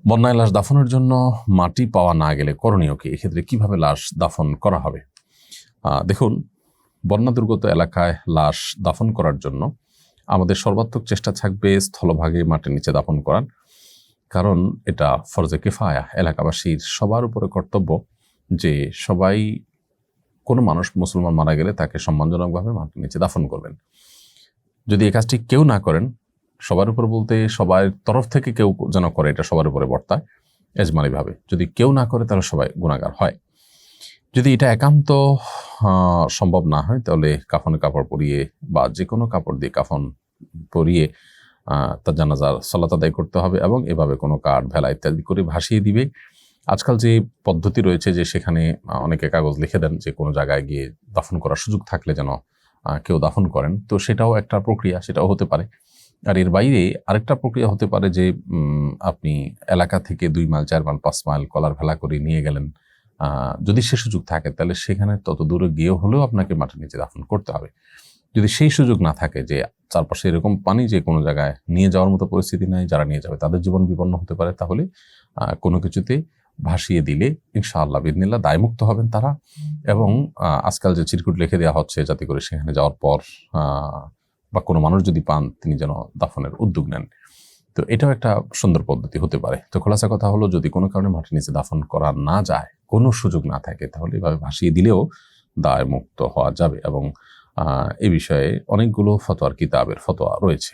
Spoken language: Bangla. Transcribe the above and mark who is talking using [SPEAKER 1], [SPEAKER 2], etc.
[SPEAKER 1] বন্যায় লাশ দাফনের জন্য মাটি পাওয়া না গেলে করণীয় কি? এক্ষেত্রে কিভাবে লাশ দাফন করা হবে? দেখুন, বন্যা দুর্গত এলাকায় লাশ দাফন করার জন্য আমাদের সর্বাত্মক চেষ্টা থাকবে স্থলভাগে মাটির নিচে দাফন করার। কারণ এটা ফরজে কিফায়া, এলাকাবাসীর সবার উপরে কর্তব্য যে সবাই, কোনো মানুষ মুসলমান মারা গেলে তাকে সম্মানজনকভাবে মাটির নিচে দাফন করবেন। যদি এই কাজটি কেউ না করেন, সবার উপর বলতে সবার তরফ থেকে কেউ যেন করে, এটা সবার উপরে বর্তায় এজমালিভাবে। যদি কেউ না করে তাহলে সবাই গুনাহগার হয়। যদি এটা একান্ত সম্ভব না হয় তাহলে কাফনে কাপড় পরিয়ে বা যে কোনো কাপড় দিয়ে কাফন পরিয়ে তার জানাজার সালাত আদায় করতে হবে এবং এভাবে কোনো কাঠ ভেলা ইত্যাদি করে ভাসিয়ে দিবে। আজকাল যে পদ্ধতি রয়েছে যে সেখানে অনেকে কাগজ লিখে দেন যে কোনো জায়গায় গিয়ে দাফন করার সুযোগ থাকলে যেন কেউ দাফন করেন, তো সেটাও একটা প্রক্রিয়া, সেটাও হতে পারে। আর এর বাইরে আরেকটা প্রক্রিয়া হতে পারে যে আপনি এলাকা থেকে 2 মাইল 4 মাইল 5 মাইল কলার ভেলা করে নিয়ে গেলেন। যদি সে সুযোগ থাকে তাহলে সেখানে তত দূরে গিয়েও হলেও আপনাকে মাটির নিচে দাফন করতে হবে। যদি সেই সুযোগ না থাকে যে চারপাশে এরকম পানি যে কোনো জায়গায় নিয়ে যাওয়ার মতো পরিস্থিতি নাই, যারা নিয়ে যাবে তাদের জীবন বিপন্ন হতে পারে, তাহলে কোনো কিছুতে ভাসিয়ে দিলে ইনশাআল্লাহ বিদিনিল্লাহ দায়মুক্ত হবেন তারা। এবং আজকাল যে চিরকুট লিখে দেওয়া হচ্ছে যাতে করে সেখানে যাওয়ার পর বা কোনো মানুষ যদি পান তিনি যেন দাফনের উদ্যোগ নেন, তো এটাও একটা সুন্দর পদ্ধতি হতে পারে। তো খোলাসা কথা হলো, যদি কোনো কারণে মাটির নিচে দাফন করা না যায়, কোনো সুযোগ না থাকে, তাহলে এভাবে ভাসিয়ে দিলেও দায় মুক্ত হওয়া যাবে। এবং এই বিষয়ে অনেকগুলো ফতোয়ার কিতাবের ফতোয়া রয়েছে।